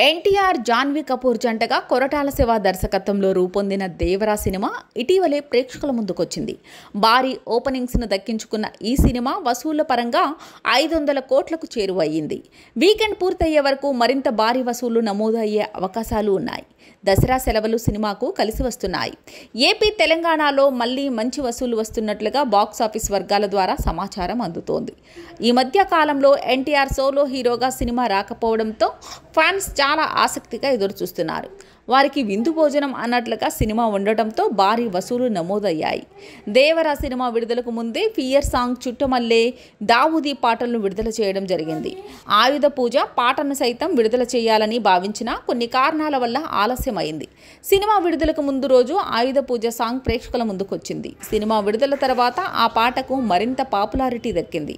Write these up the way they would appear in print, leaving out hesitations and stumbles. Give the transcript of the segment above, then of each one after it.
ఎన్టీఆర్, జాన్వీ కపూర్ జంటగా కొరటాల శివ దర్శకత్వంలో రూపొందిన దేవరా సినిమా ఇటీవలే ప్రేక్షకుల ముందుకొచ్చింది. భారీ ఓపెనింగ్స్ను దక్కించుకున్న ఈ సినిమా వసూళ్ల పరంగా 500 కోట్లకు చేరువయ్యింది. వీకెండ్ పూర్తయ్యే వరకు మరింత భారీ వసూళ్లు నమోదు అయ్యే అవకాశాలు ఉన్నాయి. దసరా సెలవులు సినిమాకు కలిసి వస్తున్నాయి. ఏపీ, తెలంగాణలో మళ్లీ మంచి వసూళ్లు వస్తున్నట్లుగా బాక్సాఫీస్ వర్గాల ద్వారా సమాచారం అందుతోంది. ఈ మధ్య కాలంలో ఎన్టీఆర్ సోలో హీరోగా సినిమా రాకపోవడంతో ఫ్యాన్స్ చాలా ఆసక్తిగా ఎదురుచూస్తున్నారు. వారికి విందు భోజనం అన్నట్లుగా సినిమా ఉండటంతో భారీ వసూలు నమోదయ్యాయి. దేవరా సినిమా విడుదలకు ముందే ఫియర్ సాంగ్, చుట్టమల్లే, దావూదీ పాటలను విడుదల చేయడం జరిగింది. ఆయుధ పూజ పాటను సైతం విడుదల చేయాలని భావించినా కొన్ని కారణాల వల్ల ఆలస్యమైంది. సినిమా విడుదలకు ముందు రోజు ఆయుధ పూజ సాంగ్ ప్రేక్షకుల ముందుకొచ్చింది. సినిమా విడుదల తర్వాత ఆ పాటకు మరింత పాపులారిటీ దక్కింది.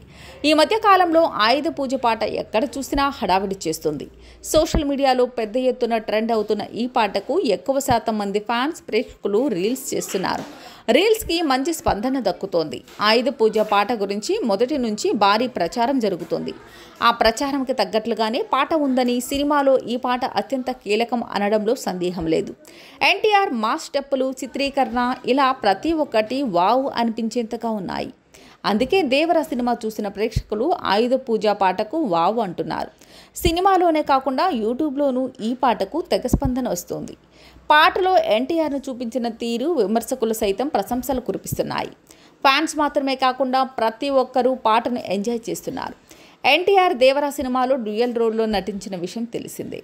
ఈ మధ్య కాలంలో ఆయుధ పూజ పాట ఎక్కడ చూసినా హడావిడి చేస్తుంది. సోషల్ మీడియాలో పెద్ద ఎత్తున ట్రెండ్ అవుతున్న ఈ పాటకు ఎక్కువ శాతం మంది ఫ్యాన్స్, ప్రేక్షకులు రీల్స్ చేస్తున్నారు. రీల్స్కి మంచి స్పందన దక్కుతోంది. ఆయుధ పూజ పాట గురించి మొదటి నుంచి భారీ ప్రచారం జరుగుతోంది. ఆ ప్రచారంకి తగ్గట్లుగానే పాట ఉందని, సినిమాలో ఈ పాట అత్యంత కీలకం అనడంలో సందేహం లేదు. ఎన్టీఆర్ మాస్ స్టెప్పులు, చిత్రీకరణ ఇలా ప్రతి ఒక్కటి వావ్ అనిపించేంతగా ఉన్నాయి. అందుకే దేవరా సినిమా చూసిన ప్రేక్షకులు ఆయుధ పూజ పాటకు వావ్ అంటున్నారు. సినిమాలోనే కాకుండా యూట్యూబ్లోనూ ఈ పాటకు తెగ స్పందన వస్తోంది. పాటలో ఎన్టీఆర్ను చూపించిన తీరు విమర్శకులు సైతం ప్రశంసలు కురిపిస్తున్నాయి. ఫ్యాన్స్ మాత్రమే కాకుండా ప్రతి ఒక్కరూ పాటను ఎంజాయ్ చేస్తున్నారు. ఎన్టీఆర్ దేవరా సినిమాలో డ్యూయల్ రోల్లో నటించిన విషయం తెలిసిందే.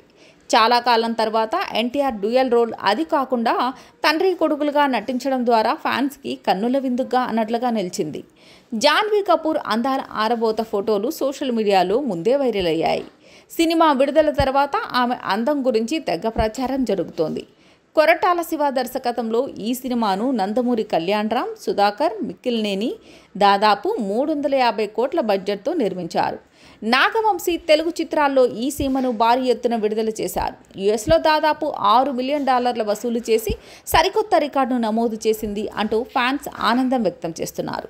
చాలా కాలం తర్వాత ఎన్టీఆర్ డ్యూయల్ రోల్, అది కాకుండా తండ్రి కొడుకులుగా నటించడం ద్వారా ఫ్యాన్స్కి కన్నుల విందుగా అన్నట్లుగా నిలిచింది. జాన్వీ కపూర్ అందాల ఆరబోత ఫోటోలు సోషల్ మీడియాలో ముందే వైరల్ అయ్యాయి. సినిమా విడుదల తర్వాత ఆమె అందం గురించి తెగ ప్రచారం జరుగుతోంది. కొరటాల శివ దర్శకత్వంలో ఈ సినిమాను నందమూరి కళ్యాణరామ్, సుధాకర్, మిక్కిలినేని దాదాపు 350 కోట్ల బడ్జెట్తో నిర్మించారు. నాగవంశీ తెలుగు చిత్రాల్లో ఈ సినిమాను భారీ ఎత్తున విడుదల చేశారు. యుఎస్లో దాదాపు $6 మిలియన్ వసూలు చేసి సరికొత్త రికార్డును నమోదు చేసింది అంటూ ఫ్యాన్స్ ఆనందం వ్యక్తం చేస్తున్నారు.